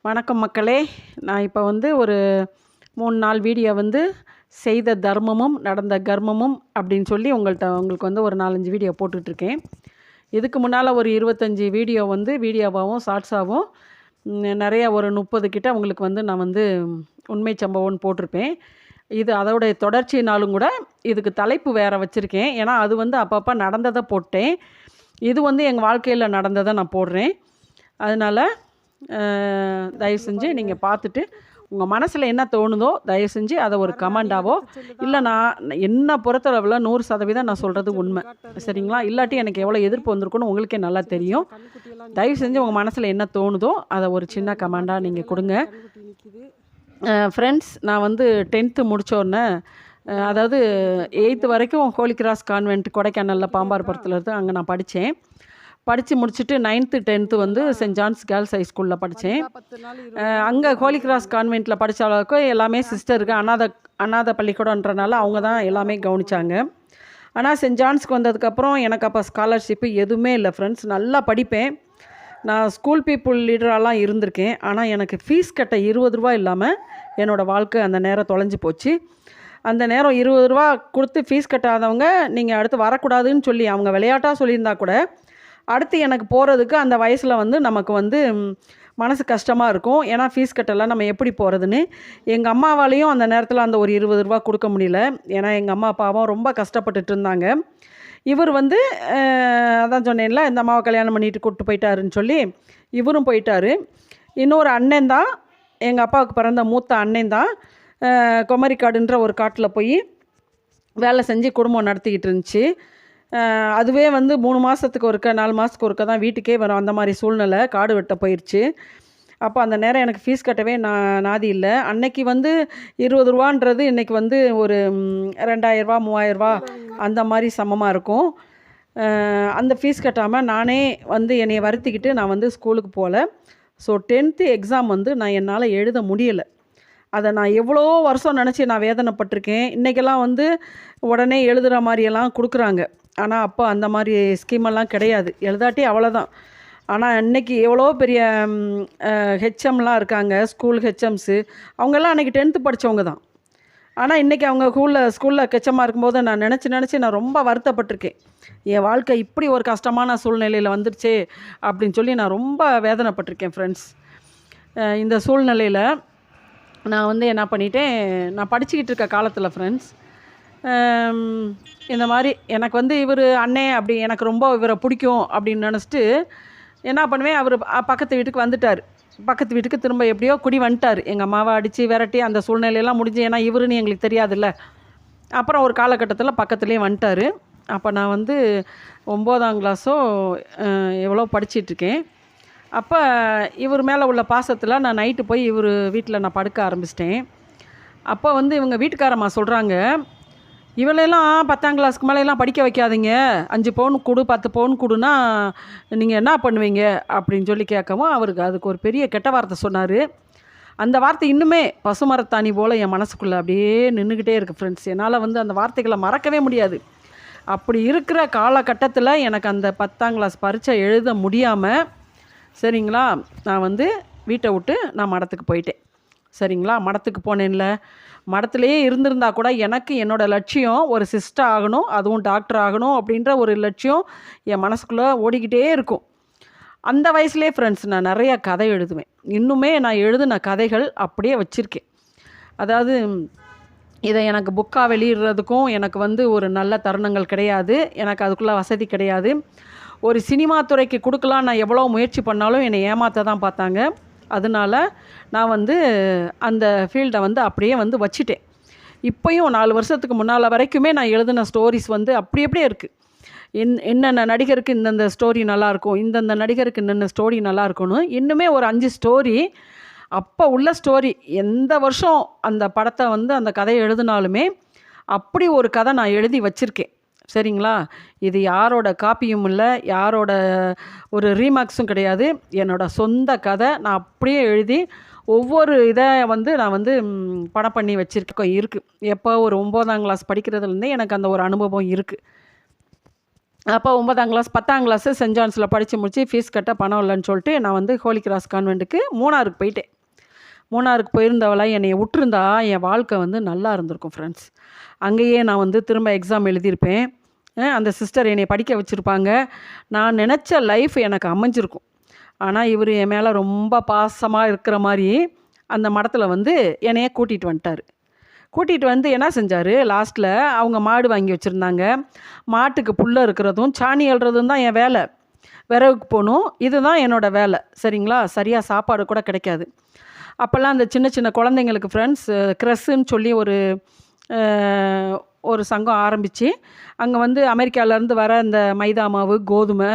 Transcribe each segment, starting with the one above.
வணக்கம் மக்களே. நான் இப்போ ஒரு 3 நாள் வீடியோ செய்த தர்மமும் நடந்த கர்மமும் அப்படின்னு சொல்லி உங்களுக்கு ஒரு 4-5 வீடியோ போட்டுட்ருக்கேன். இதுக்கு முன்னால் ஒரு 25 வீடியோ வீடியோவாகவும் ஷார்ட்ஸாகவும் நிறையா ஒரு 30 கிட்ட உங்களுக்கு நான் உண்மை சம்பவம்னு போட்டிருப்பேன். இது அதோடைய தொடர்ச்சினாலும் கூட இதுக்கு தலைப்பு வேறு வச்சுருக்கேன். ஏன்னா அது அப்பப்போ நடந்ததை போட்டேன். இது எங்கள் வாழ்க்கையில் நடந்ததை நான் போடுறேன். அதனால் தயவு செஞ்சு நீங்கள் பார்த்துட்டு உங்கள் மனசில் என்ன தோணுதோ தயவு செஞ்சு அதை ஒரு கமெண்டாவோ இல்லை நான் என்னை பொறுத்தளவில் 100% நான் சொல்கிறது உண்மை, சரிங்களா? இல்லாட்டி எனக்கு எவ்வளோ எதிர்ப்பு வந்திருக்குன்னு உங்களுக்கே நல்லா தெரியும். தயவு செஞ்சு உங்கள் மனசில் என்ன தோணுதோ அதை ஒரு சின்ன கமெண்டாக நீங்கள் கொடுங்க. ஃப்ரெண்ட்ஸ், நான் 10th முடித்தோடனே, அதாவது 8th வரைக்கும் ஹோலி கிராஸ் கான்வென்ட் கொடைக்கானலில் பாம்பார்புரத்தில் இருந்து அங்கே நான் படித்து முடிச்சுட்டு 9th 10th send John's girls high ஸ்கூலில் படித்தேன். அங்கே ஹோலி கிராஸ் கான்வென்ட்டில் படித்த அளவுக்கு எல்லாமே சிஸ்டருக்கு அனாதை பள்ளிக்கூடன்றனால அவங்க தான் எல்லாமே கவனித்தாங்க. ஆனால் சென்ட் ஜான்ஸ்க்கு வந்ததுக்கப்புறம் எனக்கு அப்போ ஸ்காலர்ஷிப்பு எதுவுமே இல்லை ஃப்ரெண்ட்ஸ். நல்லா படிப்பேன், நான் ஸ்கூல் பீப்புள் லீடராலாம் இருந்திருக்கேன். ஆனால் எனக்கு ஃபீஸ் கட்ட 20 ரூபா இல்லாமல் என்னோடய வாழ்க்கை அந்த நேரம் தொலைஞ்சு போச்சு. அந்த நேரம் 20 ரூபா கொடுத்து ஃபீஸ் கட்டாதவங்க நீங்கள் அடுத்து வரக்கூடாதுன்னு சொல்லி அவங்க விளையாட்டாக சொல்லியிருந்தா கூட அடுத்து எனக்கு போகிறதுக்கு அந்த வயசில் நமக்கு மனசு கஷ்டமாக இருக்கும். ஏன்னா ஃபீஸ் கட்டலாம் நம்ம எப்படி போகிறதுன்னு. எங்கள் அம்மாவாலேயும் அந்த நேரத்தில் அந்த ஒரு 20 ரூபா கொடுக்க முடியல. ஏன்னா எங்கள் அம்மா அப்பாவும் ரொம்ப கஷ்டப்பட்டுட்டு இருந்தாங்க. இவர் அதான் சொன்னேன்ல, இந்த அம்மாவை கல்யாணம் பண்ணிட்டு கூப்பிட்டு போயிட்டாருன்னு சொல்லி இவரும் போயிட்டார். இன்னொரு அண்ணன் தான், எங்கள் அப்பாவுக்கு பிறந்த மூத்த அண்ணன் தான், குமரிக்காடுன்ற ஒரு காட்டில் போய் வேலை செஞ்சு குடும்பம் நடத்திக்கிட்டு இருந்துச்சு. அதுவே 3 மாதத்துக்கு ஒருக்க 4 மாதத்துக்கு ஒருக்க தான் வீட்டுக்கே வரும். அந்த மாதிரி சூழ்நிலை, காடு வெட்ட போயிடுச்சு. அப்போ அந்த நேரம் எனக்கு ஃபீஸ் கட்டவே நாதி இல்லை. அன்னைக்கு 20 ரூபான்றது இன்றைக்கி ஒரு 2000 ரூபா 3000 ரூபா அந்த மாதிரி சமமாக இருக்கும். அந்த ஃபீஸ் கட்டாமல் நானே என்னை வருத்திக்கிட்டு நான் ஸ்கூலுக்கு போகல. ஸோ 10th எக்ஸாம் நான் என்னால் எழுத முடியலை. அதை நான் எவ்வளோ வருஷம் நினச்சி நான் வேதனைப்பட்டிருக்கேன். இன்றைக்கெல்லாம் உடனே எழுதுகிற மாதிரியெல்லாம் கொடுக்குறாங்க. ஆனால் அப்போ அந்த மாதிரி ஸ்கீமெல்லாம் கிடையாது. எழுதாட்டி அவ்வளோதான். ஆனால் இன்றைக்கி எவ்வளோ பெரிய ஹெச்எம்லாம் இருக்காங்க, ஸ்கூல் ஹெச்எம்ஸு. அவங்கெல்லாம் அன்றைக்கி 10th படித்தவங்க தான். ஆனால் இன்றைக்கி அவங்க ஸ்கூலில் ஹெச்எம்மாக இருக்கும்போது நான் நினச்சி நான் ரொம்ப வருத்தப்பட்டிருக்கேன். என் வாழ்க்கை இப்படி ஒரு கஷ்டமான சூழ்நிலையில் வந்துருச்சே அப்படின்னு சொல்லி நான் ரொம்ப வேதனைப்பட்டிருக்கேன் ஃப்ரெண்ட்ஸ். இந்த சூழ்நிலையில் நான் என்ன பண்ணிட்டேன், நான் படிச்சுக்கிட்டு இருக்க காலத்தில் ஃப்ரெண்ட்ஸ், இந்த மாதிரி எனக்கு இவர் அண்ணே அப்படி எனக்கு ரொம்ப இவரை பிடிக்கும் அப்படின்னு நினச்சிட்டு என்ன பண்ணுவேன், அவர் பக்கத்து வீட்டுக்கு வந்துட்டார். பக்கத்து வீட்டுக்கு திரும்ப எப்படியோ குடி வந்துட்டார். எங்கள் அம்மாவை அடித்து விரட்டி அந்த சூழ்நிலையெல்லாம் முடிஞ்சு, ஏன்னா இவருன்னு எங்களுக்கு தெரியாதுல்ல. அப்புறம் ஒரு காலகட்டத்தில் பக்கத்துலேயே வந்துட்டார். அப்போ நான் 9ஆம் கிளாஸோ எவ்வளோ படிச்சிட்ருக்கேன். அப்போ இவர் மேலே உள்ள பாசத்தில் நான் நைட்டு போய் இவர் வீட்டில் நான் படுக்க ஆரம்பிச்சிட்டேன். அப்போ இவங்க வீட்டுக்காரம்மா சொல்கிறாங்க, இவளெல்லாம் 10ஆம் கிளாஸ்க்கு மேலெல்லாம் படிக்க வைக்காதீங்க, 5 பவுன் கொடு 10 பவுன் கொடுன்னா நீங்கள் என்ன பண்ணுவீங்க அப்படின்னு சொல்லி கேட்கவும் அவருக்கு அதுக்கு ஒரு பெரிய கெட்ட வார்த்தை சொன்னார். அந்த வார்த்தை இன்னுமே பசுமரத்தாணி போல் என் மனசுக்குள்ளே அப்படியே நின்றுக்கிட்டே இருக்குது ஃப்ரெண்ட்ஸ். என்னால் அந்த வார்த்தைகளை மறக்கவே முடியாது. அப்படி இருக்கிற காலகட்டத்தில் எனக்கு அந்த 10ஆம் கிளாஸ் பரீட்சை எழுத முடியாமல், சரிங்களா, நான் வீட்டை விட்டு நான் மடத்துக்கு போயிட்டேன். சரிங்களா, மடத்துக்கு போனேன்ல, மடத்துலேயே இருந்திருந்தா கூட எனக்கு என்னோடய லட்சியம் ஒரு சிஸ்டர் ஆகணும், அதுவும் டாக்டர் ஆகணும் அப்படின்ற ஒரு லட்சியம் என் மனசுக்குள்ளே ஓடிக்கிட்டே இருக்கும். அந்த வயசுலேயே ஃப்ரெண்ட்ஸ் நான் நிறைய கதை எழுதுவேன். இன்னுமே நான் எழுதின கதைகள் அப்படியே வச்சுருக்கேன். அதாவது இதை எனக்கு புக்காக வெளியிடுறதுக்கும் எனக்கு ஒரு நல்ல தருணங்கள் கிடையாது. எனக்கு அதுக்குள்ளே வசதி கிடையாது. ஒரு சினிமா துறைக்கு கொடுக்கலாம் நான் எவ்வளோ முயற்சி பண்ணாலும் என்னை ஏமாற்ற தான் பார்த்தாங்க. அதனால நான் அந்த ஃபீல்டை அப்படியே வச்சுட்டேன். இப்போயும் 4 வருஷத்துக்கு முன்னால் வரைக்குமே நான் எழுதின ஸ்டோரிஸ் அப்படியே இருக்குது. என்னென்ன நடிகருக்கு இந்தந்த ஸ்டோரி நல்லாயிருக்கும், இந்தந்த நடிகருக்கு இன்னென்ன ஸ்டோரி நல்லாயிருக்கும்னு இன்னுமே ஒரு 5 ஸ்டோரி அப்போ உள்ள ஸ்டோரி. எந்த வருஷம் அந்த படத்தை அந்த கதையை எழுதினாலுமே அப்படி ஒரு கதை நான் எழுதி வச்சுருக்கேன். சரிங்களா, இது யாரோட காப்பியும் இல்லை, யாரோட ஒரு ரீமாக்ஸும் கிடையாது. என்னோடய சொந்த கதை நான் அப்படியே எழுதி ஒவ்வொரு இதை நான் படம் பண்ணி வச்சுருக்கேன் இருக்குது. எப்போ ஒரு 9ஆம் கிளாஸ் படிக்கிறதுலேருந்தே எனக்கு அந்த ஒரு அனுபவம் இருக்குது. அப்போ 9ஆம் கிளாஸ் 10ஆம் கிளாஸு சென்ட் ஜான்ஸில் படித்து முடித்து ஃபீஸ் கட்ட பணம் இல்லைன்னு சொல்லிட்டு நான் ஹோலி கிராஸ் கான்வென்ட்டுக்கு மூணாருக்கு போயிட்டேன். மூணாருக்கு போயிருந்தவளா என்னைய விட்டுருந்தா என் வாழ்க்கை வந்து நல்லா இருந்திருக்கும் ஃப்ரெண்ட்ஸ். அங்கேயே நான் வந்து திரும்ப எக்ஸாம் எழுதியிருப்பேன். அந்த சிஸ்டர் என்னை படிக்க வச்சுருப்பாங்க. நான் நினச்ச லைஃப் எனக்கு அமைஞ்சிருக்கும். ஆனால் இவர் என் மேலே ரொம்ப பாசமாக இருக்கிற மாதிரி அந்த மடத்தில் வந்து என்னைய கூட்டிகிட்டு வந்துட்டார். கூட்டிகிட்டு வந்து என்ன செஞ்சார், லாஸ்ட்டில் அவங்க மாடு வாங்கி வச்சுருந்தாங்க. மாட்டுக்கு புல்லை இருக்கிறதும் சாணி அள்ளுறதும் தான் என் வேலை. விறகுக்கு போகணும், இதுதான் என்னோடய வேலை. சரிங்களா? சரியாக சாப்பாடு கூட கிடைக்காது. அப்போல்லாம் அந்த சின்ன சின்ன குழந்தைங்களுக்கு ஃப்ரெண்ட்ஸ் க்ரெஸ்ஸுன்னு சொல்லி ஒரு சங்கம் ஆரம்பித்து அங்கே வந்து அமெரிக்காவிலேருந்து வர இந்த மைதா மாவு, கோதுமை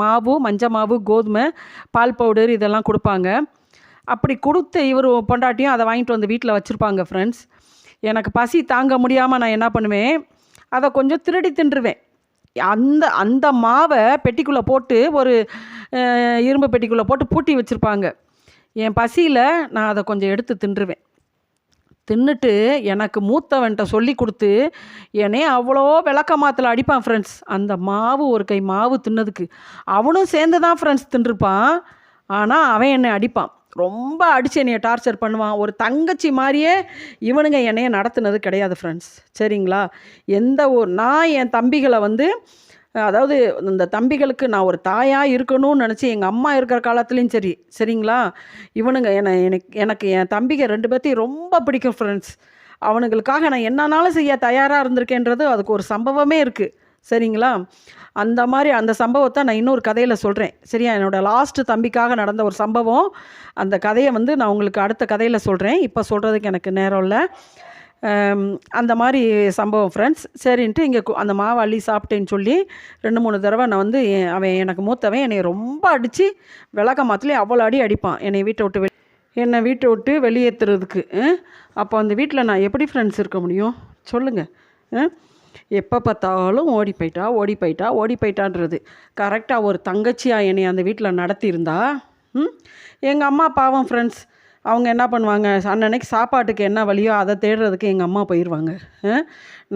மாவு, மஞ்சள் மாவு, கோதுமை, பால் பவுடர் இதெல்லாம் கொடுப்பாங்க. அப்படி கொடுத்து இவர் பொண்டாட்டியும் அதை வாங்கிட்டு வந்து வீட்டில் வச்சுருப்பாங்க ஃப்ரெண்ட்ஸ். எனக்கு பசி தாங்க முடியாமல் நான் என்ன பண்ணுவேன், அதை கொஞ்சம் திருடி தின்றுவேன். அந்த அந்த மாவை பெட்டிக்குள்ளே போட்டு ஒரு இரும்பு பெட்டிக்குள்ளே போட்டு பூட்டி வச்சுருப்பாங்க. என் பசியில் நான் அதை கொஞ்சம் எடுத்து தின்றுவேன். தின்னுட்டு எனக்கு மூத்தவன்ட்ட சொல்லி கொடுத்து என்னையே அவ்வளோ விளக்கமாத்தில் அடிப்பான் ஃப்ரெண்ட்ஸ். அந்த மாவு ஒரு கை மாவு தின்னதுக்கு அவனும் சேர்ந்து தான் ஃப்ரெண்ட்ஸ் தின்றுப்பான். ஆனால் அவன் என்னை அடிப்பான், ரொம்ப அடித்து என்னைய டார்ச்சர் பண்ணுவான். ஒரு தங்கச்சி மாதிரியே இவனுங்க என்னைய நடத்துனது கிடையாது ஃப்ரெண்ட்ஸ். சரிங்களா? நான் என் தம்பிகளை வந்து, அதாவது இந்த தம்பிகளுக்கு நான் ஒரு தாயாக இருக்கணும்னு நினச்சி எங்கள் அம்மா இருக்கிற காலத்துலேயும் சரி, சரிங்களா, இவனுங்க எனக்கு என் தம்பிங்க 2 பேர்த்தையும் ரொம்ப பிடிக்கும் ஃப்ரெண்ட்ஸ். அவனுங்களுக்காக நான் என்னன்னாலும் செய்ய தயாராக இருந்திருக்கேன்றது அதுக்கு ஒரு சம்பவமே இருக்குது. சரிங்களா? அந்த மாதிரி அந்த சம்பவத்தை நான் இன்னொரு கதையில் சொல்கிறேன். சரியா? என்னோடய லாஸ்ட்டு தம்பிக்காக நடந்த ஒரு சம்பவம். அந்த கதையை வந்து நான் உங்களுக்கு அடுத்த கதையில் சொல்கிறேன். இப்போ சொல்கிறதுக்கு எனக்கு நேரம் இல்லை. அந்த மாதிரி சம்பவம் ஃப்ரெண்ட்ஸ். சரின்ட்டு இங்கே அந்த மாவு அள்ளி சாப்பிட்டேன்னு சொல்லி 2-3 தடவை நான் வந்து அவன் எனக்கு மூத்தவன் என்னை ரொம்ப அடித்து விளக்க மாத்துலேயே அவ்வளோ அடிப்பான் என்னை வீட்டை விட்டு வெளியேற்றுறதுக்கு. அப்போ அந்த வீட்டில் நான் எப்படி ஃப்ரெண்ட்ஸ் இருக்க முடியும் சொல்லுங்கள்? எப்போ பார்த்தாலும் ஓடி போயிட்டான்றது. கரெக்டாக ஒரு தங்கச்சியாக என்னை அந்த வீட்டில் நடத்தியிருந்தா, எங்கள் அம்மா பாவம் ஃப்ரெண்ட்ஸ், அவங்க என்ன பண்ணுவாங்க, அன்னன்னைக்கு சாப்பாட்டுக்கு என்ன வழியோ அதை தேடுறதுக்கு எங்கள் அம்மா போயிடுவாங்க.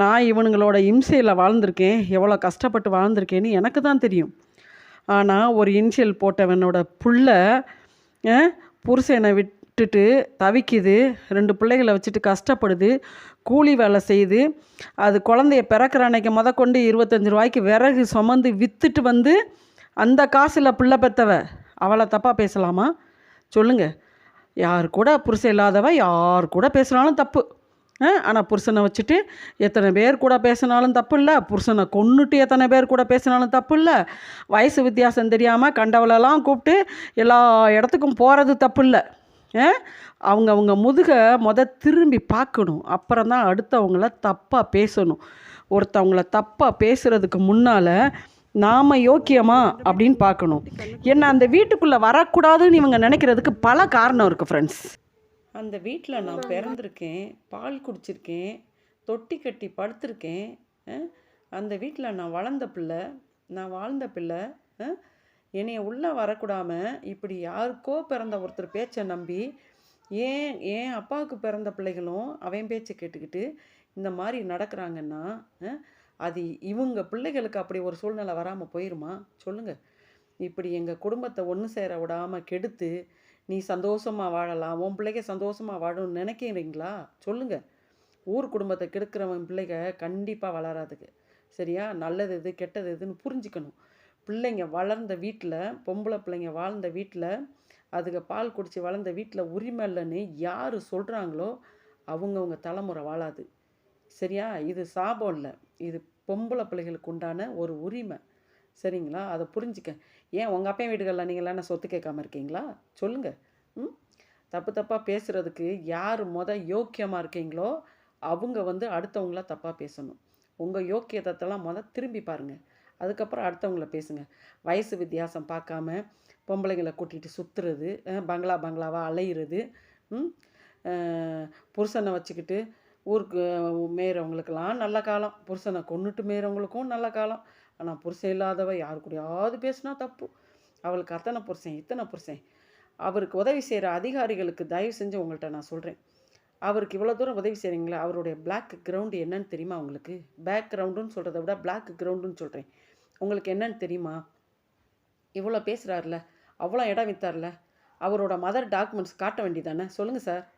நான் இவனுங்களோட இம்சையில் வாழ்ந்திருக்கேன், எவ்வளோ கஷ்டப்பட்டு வாழ்ந்திருக்கேன்னு எனக்கு தான் தெரியும். ஆனால் ஒரு இனிஷியல் போட்டவனோட புள்ள புருஷனை விட்டுட்டு தவிக்குது, 2 பிள்ளைகளை வச்சுட்டு கஷ்டப்படுது, கூலி வேலை செய்யுது. அது குழந்தைய பிறக்கிற அன்னைக்கு முதற்கொண்டு 25 ரூபாய்க்கு விறகு சுமந்து விற்றுட்டு வந்து அந்த காசில் பிள்ளை பெற்றவ அவளை தப்பாக பேசலாமா சொல்லுங்கள்? யார் கூட புருஷன் இல்லாதவ யார் கூட பேசினாலும் தப்பு. ஆனால் புருஷனை வச்சுட்டு எத்தனை பேர் கூட பேசினாலும் தப்பு இல்லை, புருஷனை கொன்னுட்டு எத்தனை பேர் கூட பேசினாலும் தப்பு இல்லை, வயசு வித்தியாசம் தெரியாமல் கண்டவளெல்லாம் கூப்பிட்டு எல்லா இடத்துக்கும் போகிறது தப்பு இல்லை. அவங்க முதுகை திரும்பி பார்க்கணும், அப்புறம் தான் அடுத்தவங்கள தப்பாக பேசணும். ஒருத்தவங்கள தப்பாக பேசுகிறதுக்கு முன்னால் நாம் யோக்கியமா அப்படின்னு பார்க்கணும். என்ன அந்த வீட்டுக்குள்ளே வரக்கூடாதுன்னு இவங்க நினைக்கிறதுக்கு பல காரணம் இருக்குது ஃப்ரெண்ட்ஸ். அந்த வீட்டில் நான் பிறந்திருக்கேன், பால் குடிச்சிருக்கேன், தொட்டி கட்டி படுத்திருக்கேன். அந்த வீட்டில் நான் வாழ்ந்த பிள்ளை. என்னைய உள்ளே வரக்கூடாமல் இப்படி யாருக்கோ பிறந்த ஒருத்தர் பேச்சை நம்பி ஏன் அப்பாவுக்கு பிறந்த பிள்ளைகளும் அவன் பேச்சை கேட்டுக்கிட்டு இந்த மாதிரி நடக்கிறாங்கன்னா, அது இவங்க பிள்ளைகளுக்கு அப்படி ஒரு சூழ்நிலை வராமல் போயிருமா சொல்லுங்கள்? இப்படி எங்கள் குடும்பத்தை ஒன்று சேர விடாமல் கெடுத்து நீ சந்தோஷமாக வாழலாம், உன் பிள்ளைங்க சந்தோஷமாக வாழணும்னு நினைக்கிறீங்களா சொல்லுங்கள்? ஊர் குடும்பத்தை கெடுக்கிறவன் பிள்ளைங்க கண்டிப்பாக வளராதுக்கு. சரியா? நல்லது எது கெட்டது எதுன்னு புரிஞ்சுக்கணும். பிள்ளைங்க வளர்ந்த வீட்டில், பொம்பளை பிள்ளைங்க வாழ்ந்த வீட்டில், அதுக்கு பால் குடித்து வளர்ந்த வீட்டில் உரிமை இல்லைன்னு யார் சொல்கிறாங்களோ அவங்கவுங்க தலைமுறை வாழாது. சரியா? இது சாபம் இல்லை, இது பொம்பளை பிள்ளைகளுக்கு உண்டான ஒரு உரிமை. சரிங்களா? அதை புரிஞ்சுக்க. ஏன் உங்கள் அப்பா வீடுகளில் நீங்களாம் என்ன சொத்து கேட்காம இருக்கீங்களா சொல்லுங்கள்? தப்பாக பேசுகிறதுக்கு யார் யோக்கியமாக இருக்கீங்களோ அவங்க வந்து அடுத்தவங்கள தப்பாக பேசணும். உங்கள் யோக்கியத்தெல்லாம் திரும்பி பாருங்கள், அதுக்கப்புறம் அடுத்தவங்கள பேசுங்க. வயசு வித்தியாசம் பார்க்காம பொம்பளைங்களை கூட்டிகிட்டு சுற்றுறது, பங்களாவாக அலையிறது, புருஷனை வச்சுக்கிட்டு ஊருக்கு மேயறவங்களுக்கெல்லாம் நல்ல காலம், புருஷனை கொன்னுட்டு மேயறவங்களுக்கும் நல்ல காலம். ஆனால் புருஷன் இல்லாதவ யாரு கூடயாவது பேசுனா தப்பு. அவளுக்கு அத்தனை புருஷன் இத்தனை புருஷன். அவருக்கு உதவி செய்கிற அதிகாரிகளுக்கு தயவு செஞ்சு உங்கள்கிட்ட நான் சொல்கிறேன், அவருக்கு இவ்வளோ தூரம் உதவி செய்கிறீங்களா, அவருடைய பிளாக் கிரவுண்டு என்னன்னு தெரியுமா உங்களுக்கு? பேக் கிரவுண்டுன்னு சொல்கிறத விட பிளாக் கிரவுண்டுன்னு சொல்கிறேன். உங்களுக்கு என்னன்னு தெரியுமா? இவ்வளோ பேசுகிறாருல, அவ்வளோ இடம் விற்றார்ல, அவரோட மதர் டாக்குமெண்ட்ஸ் காட்ட வேண்டியதானே? சொல்லுங்கள் சார்.